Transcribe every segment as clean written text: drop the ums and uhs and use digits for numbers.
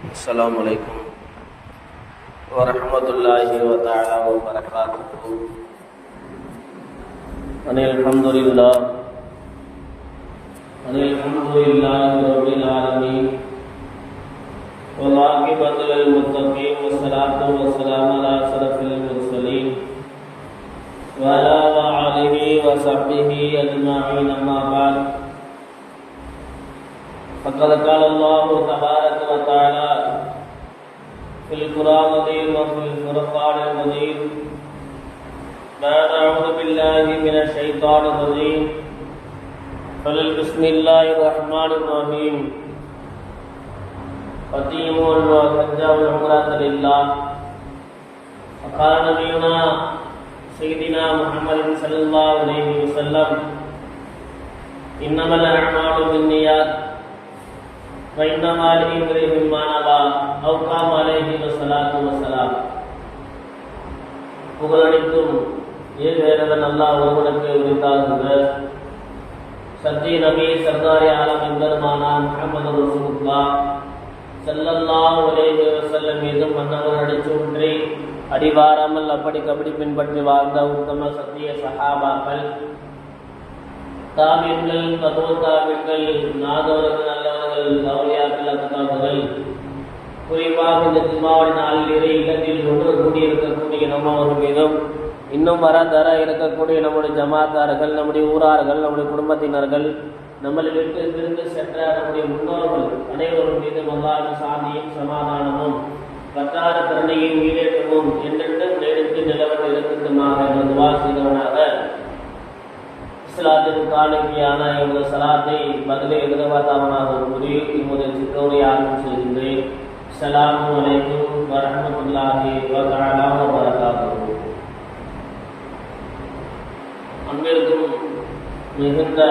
السلام عليكم ورحمة الله تعالى وبركاته. الحمد لله رب العالمين والعاقبة للمتقين والصلاة والسلام على أشرف المرسلين وعلى آله وصحبه أجمعين، أما بعد. فقد قال الله تبارك وتعالى في القرآن العظيم وفي الفرقان المجيد بعد أعوذ بالله من الشيطان الرجيم بسم الله الرحمن الرحيم فَأَتِمُّوا الْحَجَّ وَالْعُمْرَةَ لِلَّهِ. وقال نبينا سيدنا محمد صلى الله عليه وسلم إنما الأعمال بالنيات وإنما لامرئ ما نوى أو قام عليه الصلاة والسلام. புகழனைத்தும் ஏகவேதன் அல்லாஹ் ஒருவனுக்கு உரித்தாகுக. சத்திய நபி சர்தாரி ஆலம் எம்பெருமானா முஹம்மது ரசூலுல்லாஹ் ஸல்லல்லாஹு அலைஹி வஸல்லம் மீதும் மன்னவர் அடிச்சூற்றி அடிவாராமல் அப்படி கபடி பின்பற்றி வாழ்ந்த உத்தம சத்திய சஹாபாக்கள், தாபீன்கள், தபூ தாபீன்கள், நாதவர்கள், நல்லவர்கள், அவுலியாக்கள், அக்தாபுகள், குறிப்பாக இந்த ஜும்மாவுடைய நாளில் இறை இல்லத்தில் ஒன்று கூடியிருக்கக்கூடிய நம்மவர் மீதும், இன்னும் தர இருக்கக்கூடிய நம்முடைய ஜமாத்தார்கள், நம்முடைய ஊரார்கள், நம்முடைய குடும்பத்தினர்கள், நம்மளை விட்டு பிரிந்து சென்ற நம்முடைய முன்னோர்கள் அனைவரும் மீதும் அல்லாஹ்வின் சாந்தியும் சமாதானமும் பற்றாத கருணையும் ஈடேற்றமும் என்றென்றும் நீடித்து நிலவ இருக்கட்டுமாக என்று துஆ செய்தவனாக இஸ்லாத்தின் காணிக்கையான இந்த சலாத்தை பதிலை எதிர்பார்த்தாவனாக ஒரு முறையில் இம்முதல் சித்தோரை ஆரம்பம் செய்கின்றேன். அஸ்ஸலாமு அலைக்கும் வரஹ்மத்துல்லாஹி வபரகாத்துஹு வபரகாத்துஹு. அன்பிற்கும் மிகுந்த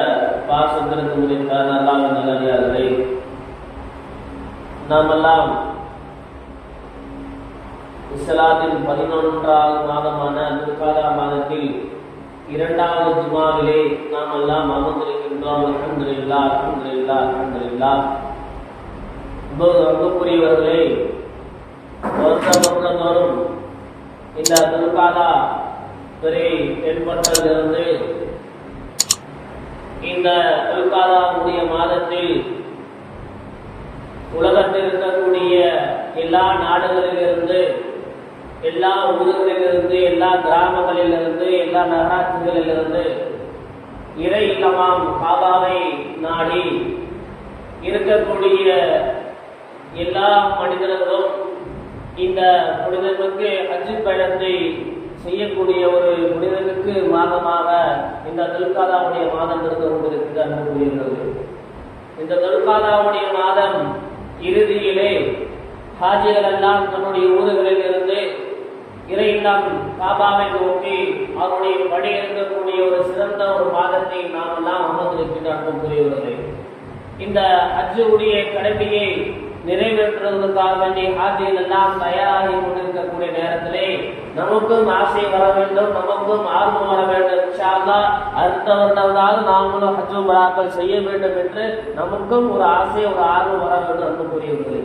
பாசத்திற்கு முடிந்த அல்லாஹ்வின் நல்லடியார்களே, நாமெல்லாம் இஸ்லாத்தின் 11வது மாதமான துல்காதா மாதத்தில் 2வது ஜுமாவிலே நாம் எல்லாம் அமர்ந்திருக்கின்றோம். அல்ஹம்துலில்லாஹ், அல்ஹம்துலில்லாஹ், அல்ஹம்துலில்லாஹ். அன்புக்குரியவர்களே, வருடந்தோறும் இந்த துல்காதா பிறை தென்பட்டதிலிருந்து இந்த துல்காதாவுடைய மாதத்தில் உலகத்தில் இருக்கக்கூடிய எல்லா நாடுகளிலிருந்து, எல்லா ஊர்களிலிருந்து, எல்லா கிராமங்களிலிருந்து, எல்லா நகராட்சிகளிலிருந்து இறை இல்லமாம் காபாவை நாடி இருக்கக்கூடிய எல்லா மனிதர்களும் இந்த புனிதனுக்கு ஹஜ் பயணத்தை செய்யக்கூடிய ஒரு புனிதனுக்கு மாதமாக இந்த துல்காதாவுடைய மாதம் இருந்து கொண்டிருக்கிறது. அன்புக்குரியவர்களே, இந்த துல்காதாவுடைய மாதம் இறுதியிலே ஹாஜிகள் எல்லாம் தன்னுடைய ஊர்களில் இருந்து இறை இல்லம் காபாவை நோக்கி அவருடைய படி இருக்கக்கூடிய ஒரு சிறந்த ஒரு மாதத்தை நாம் எல்லாம் அமர்ந்திருக்கின்ற அன்புக்குரியவர்களே, இந்த ஹஜ்ஜுடைய கடமையை நிறைவேற்றுவதற்காக வேண்டிய ஹாஜிகள் எல்லாம் தயாராகி கொண்டிருக்கக்கூடிய நேரத்திலே நமக்கும் ஆசை வர வேண்டும், நமக்கும் ஆர்வம் வர வேண்டும். இன்ஷா அல்லாஹ் அடுத்த வருடம்தான் நாமளும் ஹஜ் உம்ராக்கள் செய்ய வேண்டும் என்று நமக்கும் ஒரு ஆசை, ஒரு ஆர்வம் வர வேண்டும் அன்புக்குரியவர்களே.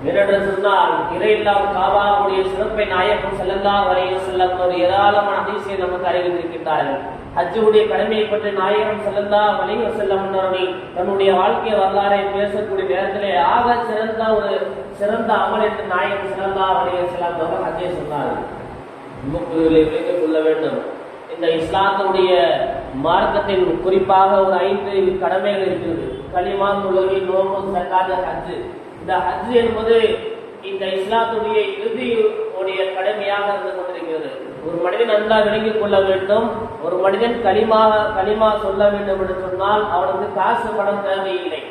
ஏனென்று சொன்னால் இறை இல்லம் காபாவுடைய சிறப்பை நாயகம் ஸல்லல்லாஹு அலைஹி வஸல்லம் ஒரு ஏராளமான ஹதீஸை நமக்கு அறிவித்திருக்கிறார்கள். ஹஜ்ஜுடைய கடமையை பற்றி நாயகம் ஸல்லல்லாஹு அலைஹி வஸல்லம் அவர்கள் தன்னுடைய வாழ்க்கை வரலாறை பேசக்கூடிய நேரத்திலே ஆக சிறந்த அமல் என்று நாயகம் ஸல்லல்லாஹு அலைஹி வஸல்லம் அவர்கள் ஹஜ்ஜை சொன்னார்கள். முக்குகளை விளங்கிக் கொள்ள வேண்டும். இந்த இஸ்லாத்துடைய மார்க்கத்தின் குறிப்பாக ஒரு 5 கடமைகள் இருக்கிறது. கலிமா, தொழுகை, நோன்பு, ஸகாத், ஹஜ். இந்த ஹஜ் என்பது இந்த இஸ்லாத்துடைய இறுதியுடைய கடமையாக இருந்து கொண்டிருக்கிறது. ஒரு மனிதன் நல்லா விளங்கிக் கொள்ள வேண்டும். ஒரு மனிதன் களிமா சொல்ல வேண்டும் என்று சொன்னால் அவனுக்கு காசு பணம் தேவையில்லை.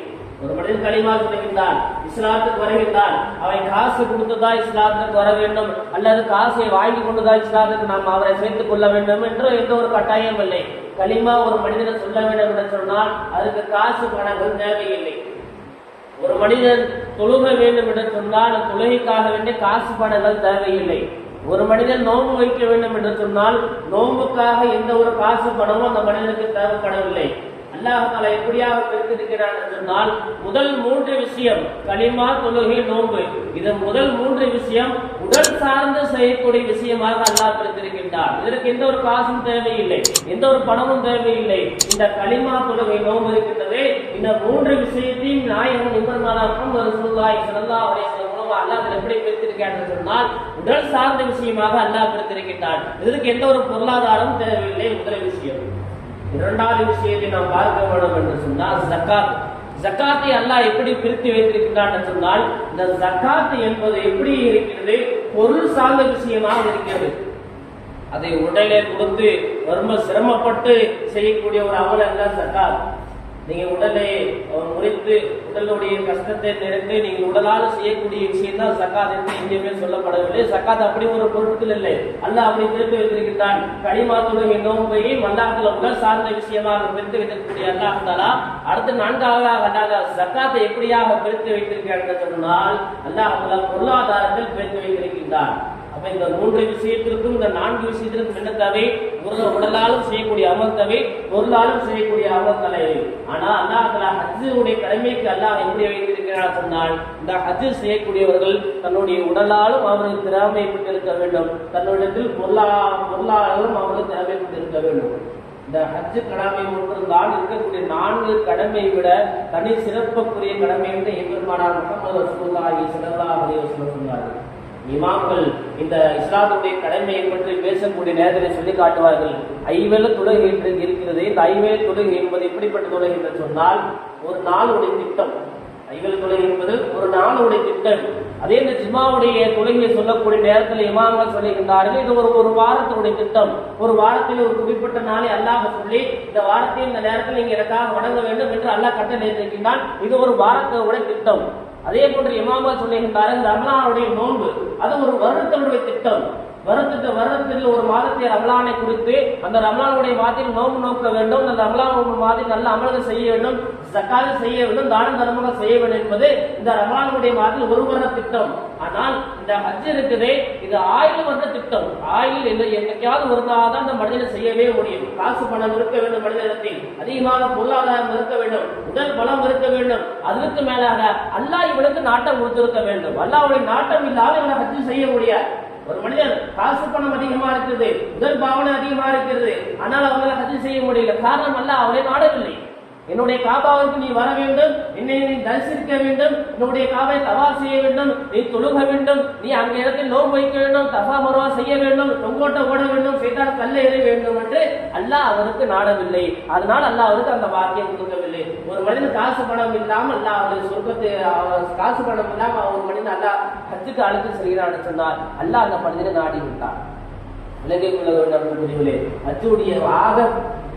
ஒரு மனிதன் களிமா சொல்லுகின்றான், இஸ்லாத்துக்கு வருகின்றான், அவன் காசு கொடுத்துதான் இஸ்லாத்துக்கு வர வேண்டும் அல்லது காசை வாங்கி கொண்டுதான் இஸ்லாத்துக்கு நாம் அவரை சேர்த்துக் கொள்ள வேண்டும் என்று எந்த ஒரு கட்டாயம் இல்லை. களிமா ஒரு மனிதனை சொல்ல வேண்டும் என்று சொன்னால் அதுக்கு காசு பணங்கள் தேவையில்லை. ஒரு மனிதன் தொழுக வேண்டும் என்று சொன்னால் தொழுகைக்காக வேண்டிய காசு பணங்கள் தேவையில்லை. ஒரு மனிதன் நோன்பு வைக்க வேண்டும் என்று சொன்னால் நோன்புக்காக எந்த ஒரு காசு பணமும் அந்த மனிதனுக்கு தேவைப்படவில்லை. அல்லாஹ் தஆலா எப்படியாக பிரித்திருக்கிறான் என்றால் முதல் 3 விஷயம் கலிமா, தொழுகை, நோன்பு. இது முதல் 3 விஷயம் உடல் சார்ந்து செய்யக்கூடிய விஷயமாக அல்லாஹ் பிரித்திருக்கின்றார். இதற்கு எந்த ஒரு காசும் தேவையில்லை, எந்த ஒரு பணமும் தேவையில்லை. இந்த கலிமா, தொழுகை, நோன்பு இருக்கின்றதே, இந்த 3 விஷயத்தையும் நாயகம் நிபர்மானார் முஹம்மது ரசூலுல்லாஹி ஸல்லல்லாஹு அலைஹி வஸல்லம் மூலமாக அல்லாஹ் எப்படி பிரித்திருக்கிறார் என்று சொன்னால் உடல் சார்ந்த விஷயமாக அல்லாஹ் பிரித்திருக்கின்றார். இதற்கு எந்த ஒரு பொருளாதாரம் தேவையில்லை. முதல் விஷயம். இரண்டாவது விஷயத்தை நாம் பார்க்க வேண்டும் என்று சொன்னால் ஜகாத். ஜகாத்தை அல்லாஹ் எப்படி பிரித்து வைத்திருக்கிறான் என்று சொன்னால் இந்த ஜகாத் என்பது எப்படி இருக்கிறது, பொருள் சார்ந்த விஷயமாக இருக்கிறது. அதை உடலே கொடுத்து ரொம்ப சிரமப்பட்டு செய்யக்கூடிய ஒரு அமல் அல்ல ஜகாத். நீங்க உடலை முறித்து உடலுடைய கஷ்டத்தை நிறைந்து நீங்க உடலால் செய்யக்கூடிய விஷயம் தான் ஜகாத் என்று எங்கேயுமே சொல்லப்படவில்லை. ஜகாத் அப்படி ஒரு பொருட்கள் இல்லை. அல்லாஹ் அப்படி பிரித்து வைத்திருக்கிறான். கலிமா, தொழுகை, நோன்பையும் அல்லாஹ்வுல உடல் சார்ந்த விஷயமாக பிரித்து வைத்திருக்கக்கூடிய அல்லாஹ் தஆலா அடுத்து 4வது அல்லாஹ் ஜகாத்தை எப்படியாக பிரித்து வைத்திருக்கிறார் என்று சொன்னால் அல்லாஹ் தஆலா பொருளாதாரத்தில் பிரித்து வைத்திருக்கிறான். அப்ப இந்த 3 விஷயத்திற்கும் இந்த 4 விஷயத்திற்கும் என்ன தேவை? உடலாலும் செய்யக்கூடிய அமல் தேவை, பொருளாலும் செய்யக்கூடிய அமல் தேவை. ஆனா அல்லாஹ் தஆலா ஹஜ்ஜுடைய கடமைக்கு அல்லாஹ் எப்படி வைத்திருக்கிறார் சொன்னால் இந்த ஹஜ் செய்யக்கூடியவர்கள் தன்னுடைய உடலாலும் அவர்கள் திறமைப்பட்டிருக்க வேண்டும், தன்னுடைய பொருளாலும் அவர்கள் திறமைப்பட்டிருக்க வேண்டும். இந்த ஹஜ் கடமை ஒன்றுதான் இருக்கக்கூடிய 4 கடமையை விட தனி சிறப்புக்குரிய கடமை என்று எம்பெருமானார் முஹம்மது ரசூலுல்லாஹி ஸல்லல்லாஹு அலைஹி வஸல்லம் சொன்னார்கள். இமாம்கள் இந்த இஸ்லாமுடைய கடமையை பற்றி பேசக்கூடிய நேரத்தில் சொல்லி காட்டுவார்கள். 5 வேளை தொழுகை என்று இருக்கிறது. இந்த 5 வேளை தொழுகை என்பது எப்படிப்பட்ட தொழுகை என்று சொன்னால் ஒரு நாளுடைய திட்டம். 5 வேளை தொழுகை என்பது ஒரு நாளுடைய திட்டம். அதே இந்த ஜும்மாவுடைய தொழுகையை சொல்லக்கூடிய நேரத்தில் இமாம்கள் சொல்லுகின்றார்கள் இது ஒரு வாரத்தினுடைய திட்டம். ஒரு வாரத்தில் ஒரு குறிப்பிட்ட நாளை அல்லாஹ் சொல்லி இந்த வாரத்தில் இந்த நேரத்தில் நீங்க எனக்காக வணங்க வேண்டும் என்று அல்லாஹ் கட்டளை இருக்கின்றான். இது ஒரு வாரத்தினுடைய திட்டம். அதே போன்று இமாம்கள் சொல்லுகின்றார்கள் ரமலானுடைய நோன்பு அது ஒரு வருடத்தினுடைய திட்டம். வருடத்தில் ஒரு மாதத்தை ரமலானை குறித்து அந்த ரமலானுடைய மாதத்தில் நோன்பு நோக்க வேண்டும், அந்த ரமலான் மாதத்தில் நல்ல அமல்கள் செய்ய வேண்டும், ஜக்காத் செய்ய வேண்டும், தான தர்மங்கள் செய்ய வேண்டும் என்பது இந்த ரமலானுடைய மாதத்தில் ஒரு வருட திட்டம். ஆனால் இந்த ஹஜ் இருக்குதே இது 1000 வருட திட்டம். 1000 என்னைக்காவது ஒரு நாள் தான் இந்த மனிதனை செய்யவே முடியும். காசு பணம் இருக்க வேண்டும், மனிதனத்தில் அதிகமாக பொருளாதாரம் இருக்க வேண்டும், உடல் பலம் இருக்க வேண்டும். அதற்கு மேலாக அல்லாஹ் இவனுக்கு நாட்டம் கொடுத்திருக்க வேண்டும். அல்லாஹ்வுடைய நாட்டம் இல்லாத இவனை ஹஜ் செய்ய முடியாது. ஒரு மனிதன் காசு பணம் அதிகமா இருக்கிறது, உடல் பாவனை அதிகமா இருக்கிறது, ஆனால் அவங்களால ஹஜ் செய்ய முடியல. காரணம் அல்ல அவரை நாடவில்லை. என்னுடைய காபாவுக்கு நீ வர வேண்டும், என்னை நீ தரிசிக்க வேண்டும், என்னுடைய காபை தவாஃப் செய்ய வேண்டும், நீ தொழுக வேண்டும், நீ அங்க இடத்தில் நோன்பு வைக்க வேண்டும், தஃபா மர்வா செய்ய வேண்டும், தொங்கோட்ட ஓட வேண்டும், சைத்தான் கல்லை எறிய வேண்டும் என்று அல்லாஹ் அவருக்கு நாடவில்லை. அதனால் அல்லாஹ் அவருக்கு அந்த பாக்கியம் கொடுக்கவில்லை. ஒரு மனிதன் காசு பணம் இல்லாமல் அல்லாஹ் அவருடைய சொர்க்கத்தை காசு பணம் இல்லாமல் ஒரு மனிதன் அல்லாஹ் ஹஜ்ஜுக்கு அழைத்து செல்கிறான்னு சொன்னார். அல்லாஹ் அந்த மனிதனை நாடி விட்டார். ஹஜ்ஜுடைய ஆக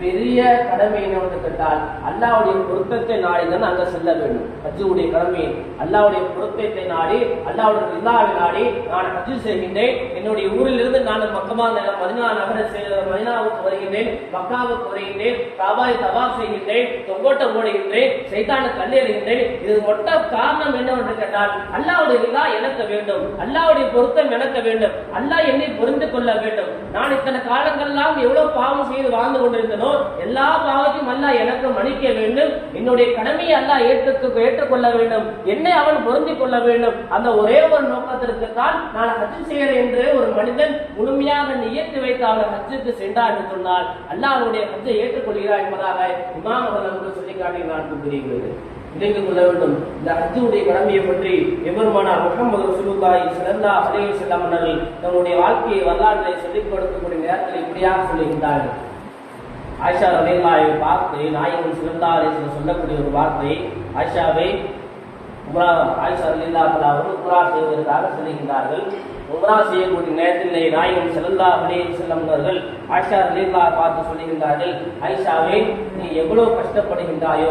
பெரிய கடமை என்னவென்று கேட்டால் அல்லாஹ்வுடைய பொருத்தத்தை நாடிதான் அங்க செல்ல வேண்டும். ஹஜ்ஜுடைய கடமை அல்லாஹ்வுடைய பொருத்தத்தை நாடி அல்லாஹ்வுடைய ரிதாவை நாடி நான் ஹஜ் செய்கின்றேன். என்னுடைய ஊரிலிருந்து நான் மதீனாவுக்கு வருகின்றேன், மக்காவுக்கு வருகின்றேன், காபாவை தவாஃப் செய்கின்றேன், தொங்கோட்ட ஓடுகின்றேன், சைத்தானை கல்லெறிகின்றேன். இது மொத்த காரணம் என்னவென்று கேட்டால் அல்லாஹ்வுடைய ரிதா எனக்கு வேண்டும், அல்லாஹ்வுடைய பொருத்தம் எனக்கு வேண்டும், அல்லாஹ் என்னை புரிந்து கொள்ள வேண்டும். நான் இத்தனை காலங்கள்லாம் எவ்வளவு பாவம் செய்து வாழ்ந்து கொண்டிருந்தனோ எல்லா பாவத்தையும் அல்லாஹ் எனக்கு மன்னிக்க வேண்டும். என்னுடைய கடமையை அல்லாஹ் ஏற்றுக்கொள்ள வேண்டும், என்னை அவன் பொருந்திக் கொள்ள வேண்டும். அந்த ஒரே ஒரு நோக்கத்திற்கு தான் நான் ஹஜ் செய்கிறேன் என்று ஒரு மனிதன் முழுமையாக நியத்து வைத்து அவன் ஹஜ்ஜுக்கு சென்றார் என்று சொன்னால் அல்லாஹ் அவனுடைய ஹஜ்ஜை ஏற்றுக்கொள்கிறார் என்பதாக இமாம் அவர்கள் சொல்லி காட்டி நான் கூறுகிறேன். நினைந்து கொள்ள வேண்டும். இந்த ஹஜ்ஜுடைய கடமையை பற்றி எம்பெருமானார் முஹம்மது ரசூலுல்லாஹி ஸல்லல்லாஹு அலைஹி வஸல்லம் அவர்கள் தன்னுடைய வாழ்க்கையை வரலாற்றை சொல்லிக் கொடுக்கக்கூடிய நேரத்தில் இப்படியாக சொல்லுகின்றார்கள். ஆயிஷா ரலியல்லாஹு அன்ஹா பார்த்து நாயகம் ஸல்லல்லாஹு அலைஹி வஸல்லம் சொல்லக்கூடிய ஒரு வார்த்தை, ஆயிஷாவை ஆயிஷா ரலியல்லாஹு அன்ஹா அவர்கள் உம்ரா செய்வதற்காக செல்கின்றார்கள். உம்ரா செய்யக்கூடிய நேரத்தில் நாயகம் ஸல்லல்லாஹு அலைஹி வஸல்லம் அவர்கள் ஆயிஷா ரலியல்லாஹு அன்ஹா பார்த்து சொல்லுகின்றார்கள், ஆயிஷாவே நீ எவ்வளவு கஷ்டப்படுகின்றாயோ,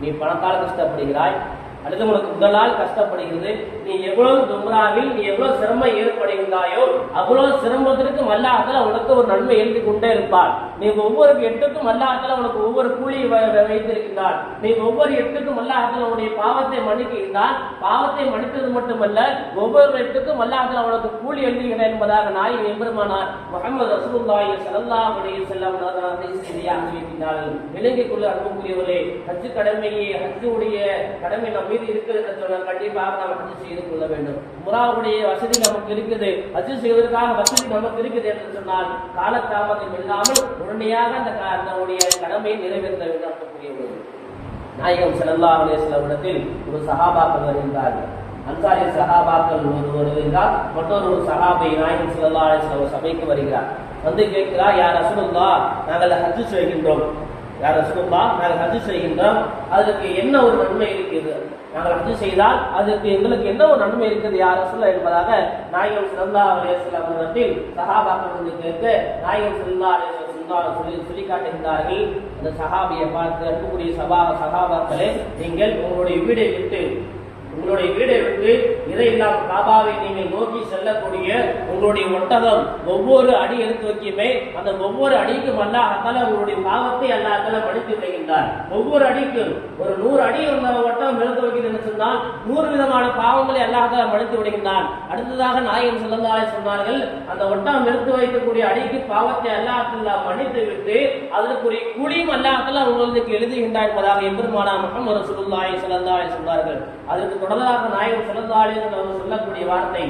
நீ பணத்தால் கஷ்டப்படுகிறாய், அல்லது உனக்கு உடலால் கஷ்டப்படுகிறது, நீ எவ்வளவு தும்ராவில் நீ எவ்வளவு சிரமம் ஏற்படுகின்றாயோ அவ்வளவு சிரமத்திற்கும் அல்லாஹ்தாலா உனக்கு ஒரு நன்மை எழுதி கொண்டே இருப்பார். நீ ஒவ்வொரு எட்டுக்கும் அல்லாஹ்தாலா உனக்கு ஒவ்வொரு கூலியை வைத்திருக்கின்றார். நீ ஒவ்வொரு எட்டுக்கும் அல்லாஹ்தாலா உன்னுடைய பாவத்தை மன்னிக்கின்றான். பாவத்தை மன்னித்தது மட்டுமல்ல, ஒவ்வொரு எட்டுக்கும் அல்லாஹ்தாலா உனக்கு கூலி எழுதுகிறேன் என்பதாக நாயகம் எம்பெருமானார் முஹம்மது ரசூலுல்லாஹி ஸல்லல்லாஹு அலைஹி வஸல்லம் அறிவிக்கின்றார்கள். விளங்கிக் கொள்ள அன்புக்குரியவர்களே, ஹஜ் கடமையை ஹஜ்ஜுடைய கடமை நம் மீது இருக்கிறது என்று சொன்னால் கண்டிப்பாக நாம் ஹஜ் செய்து கொள்ள வேண்டும். உம்ராவுடைய வசதி நமக்கு இருக்குது, ஹஜ் செய்வதற்காக வசதி நமக்கு இருக்குது என்று சொன்னால் காலதாமதம் இல்லாமல் உடனடியாக அந்த கடமையை நிறைவேற்ற வேண்டும். அன்புக்குரியவர்களே, நாயகம் ஸல்லல்லாஹு அலைஹி வஸல்லம் இடத்தில் ஒரு சஹாபாக்கள் வருகின்றார்கள். அன்சாரி சஹாபாக்கள் வருகிறார். மற்றொரு சஹாபி நாயகம் ஸல்லல்லாஹு அலைஹி வஸல்லம் சபைக்கு வருகிறார். வந்து கேட்கிறார், யா ரசூலுல்லாஹ், நாங்கள் ஹஜ் செய்கின்றோம். யார் ரசூலுல்லாஹ், நாங்கள் ஹஜ் செய்கின்றோம், அதற்கு என்ன ஒரு நன்மை இருக்கிறது? நாங்கள் ஹஜ் செய்தால் அதற்கு எங்களுக்கு என்ன ஒரு நன்மை இருக்குது யார் ரசூலுல்லாஹ் என்பதாக நாயகம் ஸல்லல்லாஹு அலைஹி வஸல்லம் இடத்தில் சஹாபாக்கள் வந்து கேட்க நாயகம் ஸல்லல்லாஹு அலைஹி வஸல்லம் சொல்லி காட்டுகின்றார்கள். அந்த சஹாபியை பார்த்து, அன்புக்குரிய சஹாபாக்களே, நீங்கள் உங்களுடைய வீடை விட்டு இறை இல்லாம காபாவை நீங்கள் நோக்கி செல்லக்கூடிய உங்களுடைய ஒட்டகம் ஒவ்வொரு அடி எடுத்து வைக்குமே அந்த ஒவ்வொரு அடிக்கும் அல்லாஹ்தாலா உங்களுடைய பாவத்தை அல்லாஹ்தாலா மன்னித்து விடுகின்றார். ஒவ்வொரு அடிக்கும் ஒரு 100 அடி ஒட்டகம் எடுத்து வைக்கிறது என்று சொன்னால் 100 விதமான பாவங்களை அல்லாஹ்தாலா மன்னித்து விடுகின்றான். அடுத்ததாக நாயகம் ஸல்லல்லாஹு அலைஹி சொன்னார்கள், அந்த ஒட்டகம் எடுத்து வைக்கக்கூடிய அடிக்கு பாவத்தை அல்லாஹ்தாலா மன்னித்து விட்டு அதற்குரிய கூலியும் அல்லாஹ்தாலா உங்களுக்கு எழுதுகின்றார் என்பதாக எம்பெருமானார் முஹம்மது ரசூலுல்லாஹி ஸல்லல்லாஹு அலைஹி சொன்னார்கள். அதற்கு தொடர்பாக நாயகம் ஸல்லல்லாஹு அலைஹி வஸல்லம் சொல்லக்கூடிய வார்த்தை,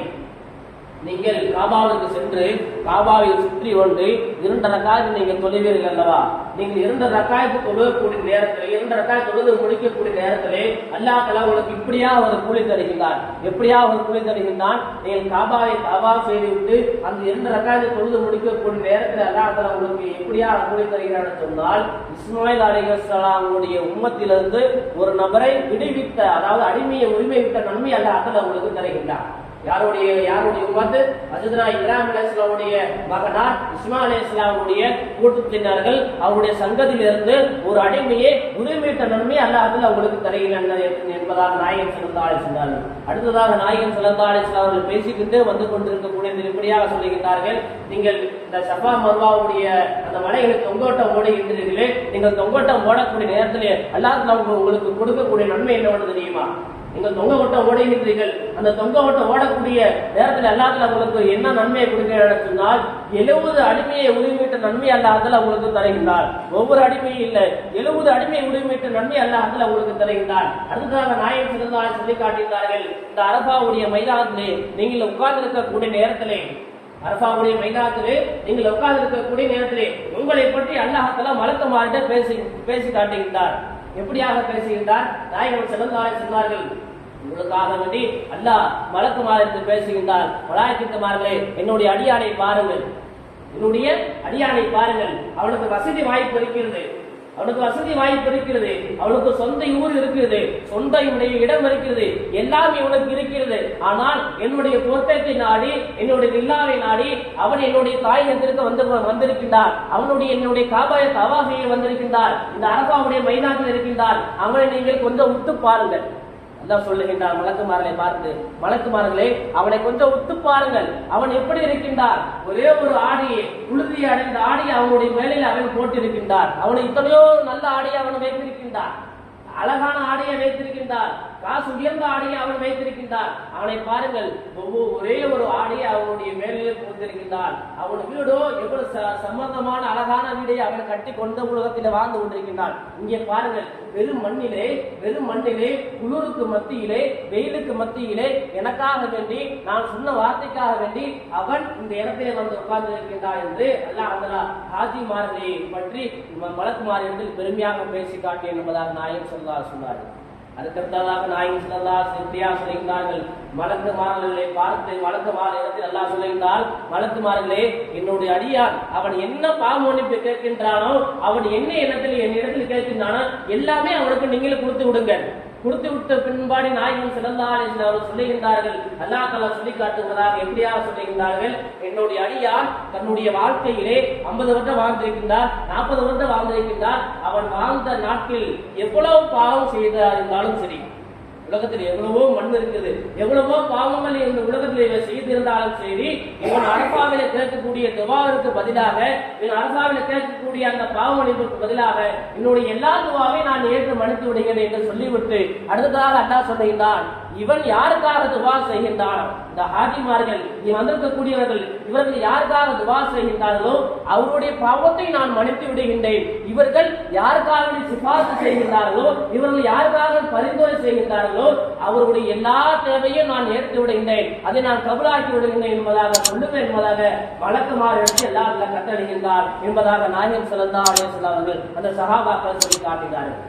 நீங்கள் காபாவுக்கு சென்று காபாவை சுற்றி கொண்டு 2 ரக்காத் நீங்கள் தொழுவீர்கள் அல்லவா? நீங்கள் 2 ரக்காத் தொழுவக்கூடிய நேரத்தில் 2 ரக்காத் தொழுது முடிக்கக்கூடிய நேரத்திலே அல்லாஹ் தஆலா உங்களுக்கு இப்படியா ஒரு கூலி தருகின்றான். எப்படியா ஒரு கூலி தருகின்றான்? நீங்கள் காபா செய்துவிட்டு அந்த 2 ரக்காத் தொழுது முடிக்கக்கூடிய நேரத்தில் அல்லாஹ் தஆலா உங்களுக்கு எப்படியா கூலி தருகிறான்னு சொன்னால், இஸ்மாயில் அலைஹிஸ்ஸலாமுடைய உம்மத்திலிருந்து ஒரு நபரை விடுவித்த, அதாவது அடிமையை உரிமை விட்ட நன்மை அல்லாஹ் தஆலா உங்களுக்கு தருகின்றான். யாருடைய உம்மத்து? ஹஜ்ரத் இப்ராஹிம் அலைஹிஸ்ஸலாமுடைய மகனார் இஸ்மாயில் அலைஹிஸ்ஸலாமுடைய கூட்டத்தினர்கள் அவருடைய சங்கத்திலிருந்து ஒரு அடிமையை உரிமையிட்ட நன்மை அல்லாஹ் தஆலா உங்களுக்கு தருகிறான் என்பதாக நாயகம் ஸல்லல்லாஹு அலைஹி வஸல்லம். அடுத்ததாக நாயகம் ஸல்லல்லாஹு அலைஹி வஸல்லம் அவர்கள் பேசிக்கிட்டு வந்து கொண்டிருக்கக்கூடிய இப்படியாக சொல்லுகின்றார்கள், நீங்கள் இந்த சஃபா மர்வாவுடைய அந்த மலைகளை தொங்கோட்டம் ஓடுகின்றீர்களே, நீங்கள் தொங்கோட்டம் ஓடக்கூடிய நேரத்திலே அல்லாஹ் தஆலா உங்களுக்கு கொடுக்கக்கூடிய நன்மை என்னவென்று தெரியுமா? நீங்கள் தொங்க ஓட்டம் ஓடுகின்றீர்கள், அந்த தொங்க ஓட்டம் ஓடக்கூடிய நேரத்தில் அல்லாஹ் தஆலா உங்களுக்கு என்ன நன்மையை கொடுக்கிறார் சொன்னால் 70 அடிமையை உரிமையிட்ட நன்மை அல்லாஹ் தஆலா உங்களுக்கு தருகின்றார். ஒவ்வொரு அடிமையும் இல்லை, 70 அடிமையை உரிமையிட்ட நன்மை அல்லாஹ் தஆலா உங்களுக்கு தருகின்றார். அடுத்ததாக நாயகம் ஸல்லல்லாஹு அலைஹி சொல்லி காட்டுகிறார்கள், இந்த அரஃபாவுடைய மைதானத்திலே நீங்கள் உட்கார்ந்திருக்கக்கூடிய நேரத்திலே அரஃபாவுடைய மைதானத்திலே நீங்கள் உட்கார்ந்திருக்கக்கூடிய நேரத்திலே உங்களை பற்றி அல்லாஹ் தஆலா மலக்குமாரிடம் பேசி காட்டுகின்றார். எப்படியாக பேசுகின்றார்? நாயகம் ஸல்லல்லாஹு அலைஹி சொன்னார்கள், உங்களுக்காக வேண்டி அல்லாஹ் மலக்குமாரிடத்தில் பேசுகின்றார், மலாயிகத்துமார்களே, என்னுடைய அடியானை பாருங்கள், என்னுடைய அடியானை பாருங்கள், அவனுக்கு வசதி வாய்ப்பு இருக்கிறது, அவனுக்கு சொந்த ஊர் இருக்கிறது, சொந்த இடம் இருக்கிறது, எல்லாமே இவனுக்கு இருக்கிறது. ஆனால் என்னுடைய பொறுப்பேற்றை நாடி, என்னுடைய நில்லாவை நாடி அவன் என்னுடைய தாயகத்திற்கு வந்திருக்கின்றார். என்னுடைய காபாய தவாஃபில் வந்திருக்கின்றார். இந்த அரஃபாவுடைய மைதானத்தில் இருக்கின்றார். அவனை நீங்கள் கொஞ்சம் உத்து பாருங்கள். அல்லாஹ் சொல்லுகின்றார் மலக்குமார்களை பார்த்து, மலக்குமார்களே, அவனை கொஞ்சம் உத்து பாருங்கள், அவன் எப்படி இருக்கின்றார். ஒரே ஒரு ஆடியை, உழுதி அடைந்த ஆடியை அவனுடைய மேலையில் அவன் போட்டிருக்கின்றார். அவனை இத்தனையோ நல்ல ஆடியை அவன் வைத்திருக்கின்றார், அழகான ஆடையை வைத்திருக்கின்றார், காசு உயர்ந்த ஆடையை அவன் வைத்திருக்கின்றார். அவனை பாருங்கள், ஒரே ஒரு ஆடையை அவனுடைய மேலே போட்டிருக்கின்றார். அவன் வீடோ எவ்வளவு சம்பந்தமான அழகான வீடை அவன் கட்டி கொண்ட உலகத்தில் வாழ்ந்து கொண்டிருக்கின்றான். இங்கே பாருங்கள், வெறும் மண்ணிலே குளிருக்கு மத்தியிலே வெயிலுக்கு மத்தியிலே எனக்காக வேண்டி, நான் சொன்ன வார்த்தைக்காக வேண்டி அவன் இந்த இடத்திலே வந்து உட்கார்ந்து இருக்கின்றான் என்று அல்லாஹ் தஆலா ஹாஜிமார்களை பற்றி மலக்குமாரிடத்தில் பெருமையாக பேசி காட்டிய என்பதாக நாயகம் ஸல்லல்லாஹு சொன்னார்கள். அதுக்கடுத்ததாக நாயகம் ஸல்லல்லாஹு இப்படியாக சொல்லுகின்றார்கள், மலக்குமார்களை பார்த்து மலக்குமாரிடத்தில் அல்லாஹ் சொல்லுகின்றால், மலக்குமார்களே, என்னுடைய அடியான் அவன் என்ன பாவமன்னிப்பு கேட்கின்றானோ, அவன் என்ன என்னிடத்தில் கேட்கின்றானோ எல்லாமே அவனுக்கு நீங்களே கொடுத்து விடுங்க. கொடுத்து விட்ட பின்பாடி நாயகம் ஸல்லல்லாஹு அலைஹி வஸல்லம் சொல்லுகின்றார்கள், அல்லாஹ் தஆலா சொல்லி காட்டுவதாக எப்படியாக சொல்லுகின்றார்கள், என்னுடைய அடியான் தன்னுடைய வாழ்க்கையிலே 50 வருடம் வாழ்ந்திருக்கின்றார், 40 வருடம் வாழ்ந்திருக்கின்றார். அவன் வாழ்ந்த நாட்களில் எவ்வளவு பாவம் செய்தார் இருந்தாலும் சரி, உலகத்தில் எவ்வளவோ மண் இருக்குது, எவ்வளவோ பாவங்கள் இந்த உலகத்தில் இவன் செய்திருந்தாலும் சரி, இவன் அரபாவில கேட்கக்கூடிய துவாவிற்கு பதிலாக, இவன் அரபாவில கேட்கக்கூடிய அந்த பாவ மன்னிப்புக்கு பதிலாக என்னுடைய எல்லா துவாவை நான் ஏற்று மன்னித்து விடுகிறேன் என்று சொல்லிவிட்டு அடுத்ததாக அல்லாஹ் சொல்லுகின்றான், இவன் யாருக்காக துவா செய்கின்றான், இந்த ஹாஜிமார்கள் வந்திருக்கக்கூடியவர்கள் இவர்கள் யாருக்காக துவா செய்கின்றார்களோ அவருடைய பாவத்தை நான் மன்னித்து விடுகின்றேன். இவர்கள் யாருக்காக சிபாரிசு செய்கின்றார்களோ, இவர்கள் யாருக்காக பரிந்துரை செய்கின்றார்களோ அவருடைய எல்லா தேவையும் நான் ஏற்று விடுகின்றேன், அதை நான் கபூலாக்கி விடுகின்றேன் என்பதாக சொல்லுவேன் என்பதாக வழக்கமாக எடுத்து எல்லாரும் கட்டளைகின்றார் என்பதாக நாயகம் ஸல்லல்லாஹு அலைஹி வஸல்லம் அவர்கள் அந்த சஹாபாக்கள் சொல்லி காட்டினார்கள்.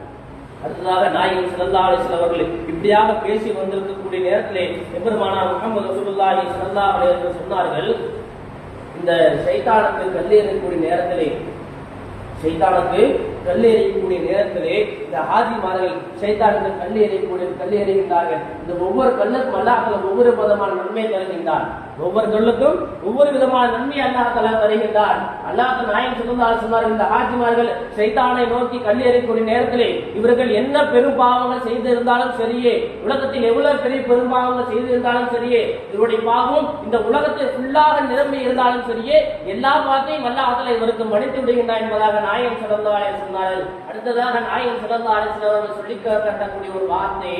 அடுத்ததாக நாயகம் ஸல்லல்லாஹு அலைஹி வஸல்லம் அவர்கள் இப்படியாக பேசி வந்திருக்கக்கூடிய நேரத்திலே எம்பெருமானார் முஹம்மது ரசூலுல்லாஹி ஸல்லல்லாஹு அலைஹி வஸல்லம் சொன்னார்கள், இந்த ஷைத்தானுக்கு கல்லெறியக்கூடிய நேரத்திலே, ஷைத்தானுக்கு கல்லெறியக்கூடிய நேரத்திலே இந்த ஹாஜிமார்கள் ஷைத்தானுக்கு கல்லெறிகின்றார்கள். இந்த ஒவ்வொரு கல்லுக்கும் அல்லாஹ் ஒவ்வொரு விதமான நன்மை தருகின்றார், ஒவ்வொரு கல்லுக்கும் ஒவ்வொரு விதமான நன்மை அல்லாஹ் தஆலா தருகின்றார். அல்லாஹ் நாயகம் ஸல்லல்லாஹு அலைஹி வஸல்லம் இந்த ஹாஜிமார்கள் ஷைத்தானை நோக்கி கல்லெறியக்கூடிய நேரத்திலே இவர்கள் என்ன பெரும் பாவங்கள் செய்திருந்தாலும் சரியே, உலகத்தில் எவ்வளவு பெரிய பெரும் பாவங்கள் செய்திருந்தாலும் சரியே, இவருடைய பாவம் இந்த உலகத்தில் ஃபுல்லாக நிரம்பி இருந்தாலும் சரியே, எல்லா பாவத்தையும் அல்லாஹ் தஆலா இவருக்கு மன்னித்து விடுகின்றார் என்பதாக நாயகம் ஸல்லல்லாஹு அலைஹி வஸல்லம் சொன்னார்கள். அடுத்ததாக நாயகம் ஸல்லல்லாஹு அலைஹி வஸல்லம் அவர்கள் சொல்லி காட்டக்கூடிய ஒரு வார்த்தை,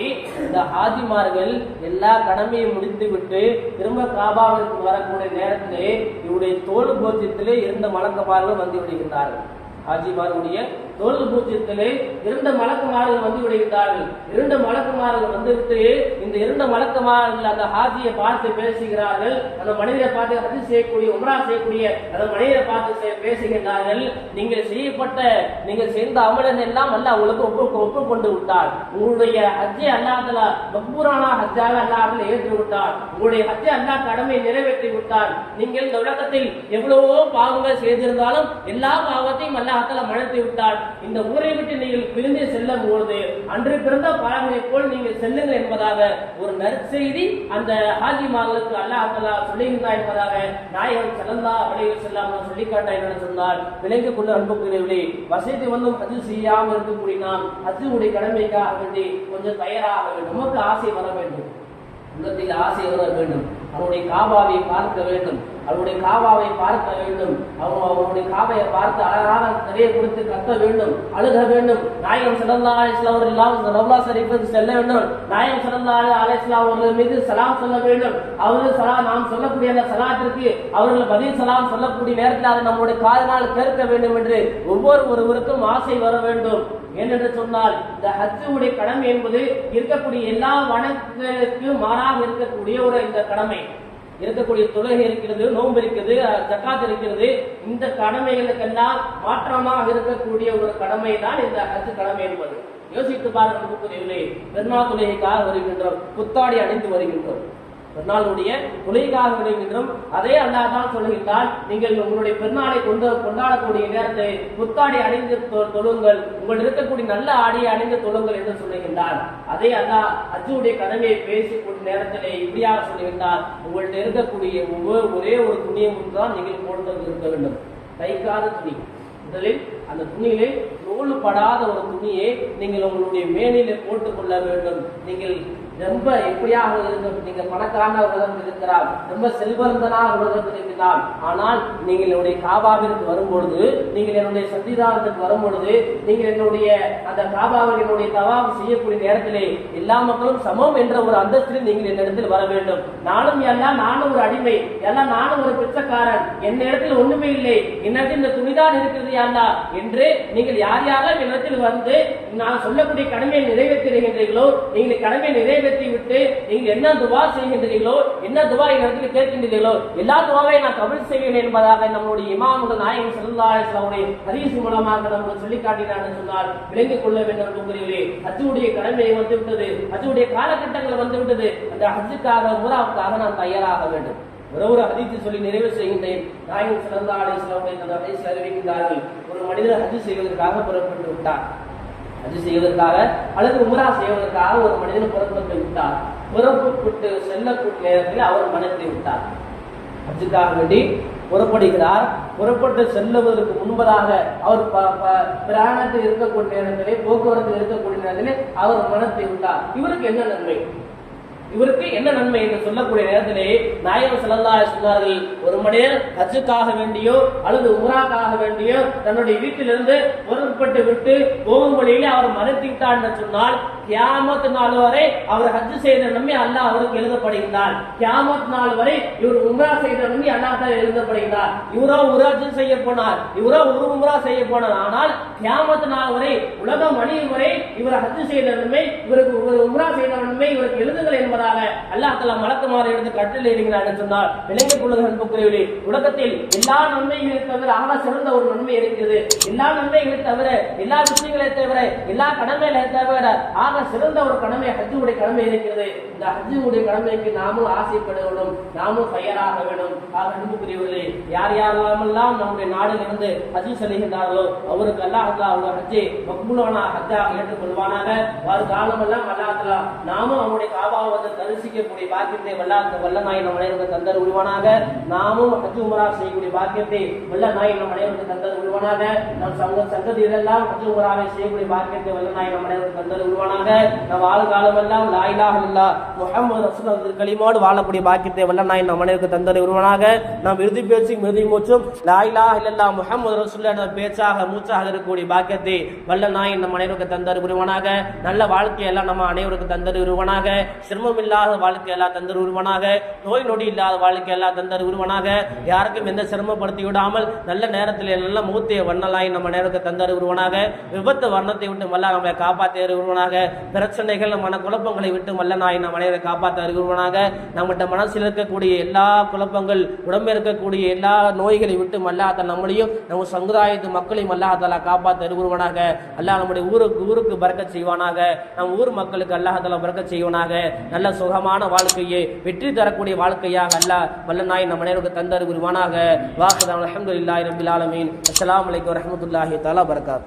இந்த ஹாஜிமார்கள் எல்லா கடமையை முடித்து விட்டு திரும்ப காபாவிற்கு வரக்கூடிய நேரத்திலே இவருடைய தோல் போத்தியத்திலே 2 மலக்குமார்கள் வந்து விடுகின்றார்கள். ஹாஜிமாருடைய தோல் பூஜ்யத்திலே 2 மலக்குமார்கள் வந்து விடுகின்றார்கள். 2 மலக்குமார்கள் வந்துவிட்டு இந்த 2 மலக்குமார்கள் அந்த ஹாஜியை பார்த்து பேசுகிறார்கள். அந்த மனிதரை பார்த்து ஹஜ் செய்யக்கூடிய உம்ரா செய்யக்கூடிய அந்த மனிதரை பார்த்து பேசுகின்றார்கள், நீங்கள் செய்த அமலன் எல்லாம் அல்லாஹ் உங்களுக்கு ஒப்புக்கொண்டு விட்டார், உங்களுடைய ஹஜ்ஜை அல்லாஹ் தஆலா மக்பூரான ஹஜ்ஜாக அல்லாஹ் தஆலா ஏற்று விட்டார், உங்களுடைய ஹஜ்ஜை அல்லாஹ் கடமையை நிறைவேற்றி விட்டார். நீங்கள் இந்த உலகத்தில் எவ்வளவோ பாவங்கள் செய்திருந்தாலும் எல்லா பாவத்தையும் அல்லாஹ் தஆலா மன்னித்து விட்டார். இந்த ஊரை விட்டு நீங்கள் பிரிந்து செல்லும் பொழுது அன்று பிறந்த பாவங்களை போல் நீங்கள் செல்லுங்கள் என்பதாக ஒரு நற்செய்தி அந்த ஹாஜிமார்களுக்கு அல்லாஹ் தஆலா சொல்லுகின்றார் என்பதாக நாயகம் ஸல்லல்லாஹு அலைஹி வஸல்லம் சொல்லி காட்டார் என்று சொன்னார். விளங்கிக் கொள்ள அன்புக்குரியவர்களே, வசதி வந்தும் ஹஜ் செய்யாமல் இருக்கக்கூடிய நாம் ஹஜ்ஜுடைய கடமைக்காக வேண்டி கொஞ்சம் தயாராக வேண்டும். நமக்கு ஆசை வர வேண்டும், உள்ளத்தில் ஆசை வர வேண்டும், அவருடைய காபாவை பார்க்க வேண்டும், அவருடைய காபாவை பார்க்க வேண்டும், அவருடைய காபாவை பார்த்து அழகாக நிறைய கொடுத்து கத்த வேண்டும், அழுக வேண்டும். நாயகம் ஸல்லல்லாஹு அலைஹி வஸல்லம் அவர்கள் ரவ்லா ஷரீஃபுக்கு செல்ல வேண்டும், நாயகம் ஸல்லல்லாஹு அலைஹி வஸல்லம் அவர்கள் மீது சலாம் சொல்ல வேண்டும். அவர்கள் சலாம் நாம் சொல்லக்கூடிய அந்த சலாத்திற்கு அவர்கள் பதில் சலாம் சொல்லக்கூடிய நேரத்தில் அதை நம்முடைய காதினால் கேட்க வேண்டும் என்று ஒவ்வொருவருக்கும் ஆசை வர வேண்டும். ஏனென்று சொன்னால் இந்த ஹஜ்ஜுடைய கடமை என்பது இருக்கக்கூடிய எல்லா வணக்கங்களுக்கு மாறாக இருக்கக்கூடிய ஒரு இந்த கடமை, இருக்கக்கூடிய தொழுகை இருக்கிறது, நோன்பு இருக்கிறது, ஜக்காத் இருக்கிறது, இந்த கடமைகளுக்கெல்லாம் மாற்றமாக இருக்கக்கூடிய ஒரு கடமை தான் இந்த ஹஜ் கடமை என்பது. யோசித்து பாருங்கள், பெருநாள் தொழுகைக்காக வருகின்றோம், புத்தாடி அணிந்து வருகின்றோம், பெருநாளுடைய தொழுகைக்காக வருகின்றோம். அதே அல்லாஹ் தான் சொல்லுகின்றால், நீங்கள் உங்களுடைய பெருநாளை கொண்டாடக்கூடிய நேரத்தை புத்தாடி அணிந்து தொழுங்கள், உங்கள் இருக்கக்கூடிய நல்ல ஆடியை அணிந்து தொழுங்கள் என்று சொல்லுகின்றார். அதே அல்லாஹ் ஹஜ்ஜுடைய கடமையை பேசிக்கூடிய நேரத்திலே இப்படியாக சொல்லுகின்றார், உங்கள்கிட்ட இருக்கக்கூடிய ஒரே ஒரு துணியை தான் நீங்கள் போட்டு இருக்க வேண்டும், தைக்காத துணி. முதலில் அந்த துணியிலே நூல் படாத ஒரு துணியை நீங்கள் உங்களுடைய மேனிலே போட்டுக் கொள்ள வேண்டும். நீங்கள் ரொம்ப எப்படியாக இருக்கும், நீங்க பணக்காரனாக உலகம் இருக்கிறார், ரொம்ப செல்வந்தனாக உலகம் இருக்கிறார், ஆனால் நீங்கள் என்னுடைய காபாவிற்கு வரும்பொழுது, நீங்கள் என்னுடைய சன்னிதானத்துக்கு வரும்பொழுது, நீங்கள் என்னுடைய அந்த காபாவில் என்னுடைய தவாப் செய்யக்கூடிய நேரத்திலே எல்லா மக்களும் சமம் என்ற ஒரு அந்தஸ்தில் நீங்கள் என்னிடத்தில் வர வேண்டும். நானும் ஒரு அடிமை, எல்லாம் நானும் ஒரு பிச்சைக்காரன், என்ன இடத்தில் ஒண்ணுமே இல்லை, என்னிடத்தில் இந்த துணிதான் இருக்கிறது யாரா என்று நீங்கள் யார் யாரெல்லாம் என்னிடத்தில் வந்து நான் சொல்லக்கூடிய கடமையை நிறைவேற்றுகின்றீர்களோ, நீங்கள் கடமையை நிறைவேற்றி விட்டு நீங்கள் என்ன துவா செய்கின்றீர்களோ, என்ன துவா இடத்தில் கேட்கின்றீர்களோ, எல்லா துவாவையும் நான் கபூல் செய்வேன் என்பதாக நம்முடைய இமாமுகள் நாயகம் ஸல்லல்லாஹு அலைஹி வஸல்லம் ஹதீஸ் மூலமாக நமக்கு சொல்லி காட்டினார் சொன்னால் விளங்கிக் கொள்ள வேண்டும். நண்பர்களே, ஹஜ்ஜுடைய கடமை வந்துவிட்டது, ஹஜ்ஜுடைய காலகட்டங்கள் வந்துவிட்டது, அந்த ஹஜ்ஜுக்காக உம்ராவுக்காக நாம் தயாராக வேண்டும். ஒரு ஹதீஸ் சொல்லி நிறைவு செய்கின்றேன். நாயகம் ஸல்லல்லாஹு அலைஹி வஸல்லம் ஹதீஸ் அறிவிக்கின்றார்கள், ஒரு மனிதர் ஹஜ் செய்வதற்காக புறப்பட்டு விட்டார், ஹஜ் செய்வதற்காக அல்லது உம்ரா செய்வதற்காக ஒரு மனிதன் புறப்பட்டு விட்டார். புறப்பட்டு செல்லக்கூடிய நேரத்தில் அவர் மனத்தை விட்டார், ஹஜ்ஜுக்காக வேண்டி புறப்படுகிறார். புறப்பட்டு செல்லுவதற்கு முன்பதாக அவர் பிரயாணத்தில் இருக்கக்கூடிய நேரத்திலே, போக்குவரத்தில் இருக்கக்கூடிய நேரத்திலே அவர் மனத்தை விட்டார். இவருக்கு என்ன நன்மை? இவருக்கு என்ன நன்மை என்று சொல்லக்கூடிய நேரத்திலே நாயகம் ஸல்லல்லாஹு அலைஹி சொன்னார்கள், ஒரு மனிதர் ஹஜ்ஜுக்காக வேண்டியோ அல்லது உம்ராக்காக வேண்டியோ தன்னுடைய வீட்டிலிருந்து புறப்பட்டு விட்டு போகும் வழியிலே அவர் மரணித்துவிட்டார் என்று சொன்னால் கியாமத் நாள் வரை அவர் ஹஜ் செய்த நன்மை அல்லாஹ் அவருக்கு எழுதப்படுகிறார். கியாமத் நாள் வரை இவர் உம்ரா செய்த நன்மை அல்லாஹ் தான் எழுதப்படுகிறார். இவரோ ஒரு ஹஜ் செய்ய போனார், இவரோ ஒரு உம்ரா செய்ய போனார். ஆனால் கியாமத் நாள் வரை உலகம் அழியும் வரை இவர் ஹஜ் செய்த நன்மை, இவருக்கு ஒரு உம்ரா செய்த நன்மை இவருக்கு எழுதுங்கள் என்பதாக அல்லாஹ் தஆலா மலக்குமாரை எடுத்து கட்டளை இடுகிறார் என்று சொன்னால் விளங்கிக் கொள்ளுங்கள் அன்புக்குரியவர்களே. உலகத்தில் எல்லா நன்மைகளை தவிர ஆக சிறந்த ஒரு நன்மை இருக்கிறது. எல்லா நன்மைகளை தவிர, எல்லா விஷயங்களை தவிர, எல்லா கடமைகளை தவிர ஆக சிறந்த ஒரு கடமை ஹஜ்ஜுடைய கடமை இருக்கிறது. இந்த ஹஜ்ஜுடைய கடமைக்கு நாமும் ஆசைப்பட வேண்டும், நாமும் தயாராக வேண்டும். ஆக அன்புக்குரியவர்களே, யார் யாரெல்லாம் நம்முடைய நாடில் இருந்து ஹஜ் செல்கின்றார்களோ அவருக்கு அல்லாஹ் அவருடைய ஹஜ்ஜை மக்பூலான ஹஜ்ஜாக ஏற்றுக்கொள்வானாக. காலமெல்லாம் அல்லாஹ் தஆலா நாமும் அவருடைய காபாவை வந்து தரிசிக்கக்கூடிய பாக்கியத்தை வல்ல நாய் நம் அனைவருக்கு தந்தர் உருவானாக. நாமும் ஹஜ் உம்ரா செய்யக்கூடிய பாக்கியத்தை வல்ல நாய் நம் அனைவருக்கு தந்தர் உருவானாக. நம் சங்கதியிலெல்லாம் ஹஜ் உம்ராவை செய்யக்கூடிய பாக்கியத்தை வல்ல நாய் நம் அனைவருக்கு தந்தர் உருவானாக. நம் வாழ்காலமெல்லாம் லா இலாஹ இல்லல்லாஹ் முஹம்மது ரசூலுல்லாஹ் கலிமாவோடு வாழக்கூடிய பாக்கியத்தை வல்ல நாய் நம் அனைவருக்கு தந்தர் உருவானாக. நாம் இறுதி பேச்சும் இறுதி மூச்சும் லா இலாஹ இல்லல்லாஹ் முஹம்மது ரசூலுல்லாஹ் என்ற பேச்சாக மூச்சாக இருக்கக்கூடிய பாக்கியத்தை வல்ல நாய் நம் அனைவருக்கு தந்தர் உருவானாக. நல்ல வாழ்க்கையெல்லாம் நம்ம அனைவருக்கு தந்தர் உருவானாக. சிரமம் இல்லாத வாழ்க்கை எல்லாம் தந்தர் உருவனாக. நோய் நொடி இல்லாத வாழ்க்கை எல்லாம் தந்தர் உருவனாக. யாருக்கும் எந்த சிரமப்படுத்தி விடாமல் நல்ல நேரத்தில் நல்ல மூத்தைய வண்ணலாய் நம்ம நேரத்தை தந்தர் உருவனாக. விபத்து வர்ணத்தை விட்டு மல்ல நம்மளை காப்பாற்ற உருவனாக. பிரச்சனைகள் மன குழப்பங்களை விட்டு மல்ல நாய் நம்ம மனைவரை காப்பாற்ற உருவனாக. நம்மகிட்ட மனசில் இருக்கக்கூடிய எல்லா குழப்பங்கள், உடம்பு இருக்கக்கூடிய எல்லா நோய்களை விட்டு மல்லாத நம்மளையும் நம்ம சமுதாயத்து மக்களையும் அல்லாஹால காப்பாற்ற உருவனாக. அல்லாஹ் நம்முடைய ஊருக்கு பறக்கச் செய்வானாக. நம் ஊர் மக்களுக்கு அல்லாஹால பறக்கச் செய்வானாக. நல்ல சுகமான வாழ்க்கையை, வெற்றி தரக்கூடிய வாழ்க்கையாக அல்லாஹ் வல்ல நாய் நம் அனைவருக்கு தந்தர் உருவானாக. வாஹிதான் அல்ஹம்துலில்லாஹி ரப்பில் ஆலமீன். அஸ்ஸலாமு அலைக்கும் வரஹ்மத்துல்லாஹி தஆலா வபரகாத்துஹு.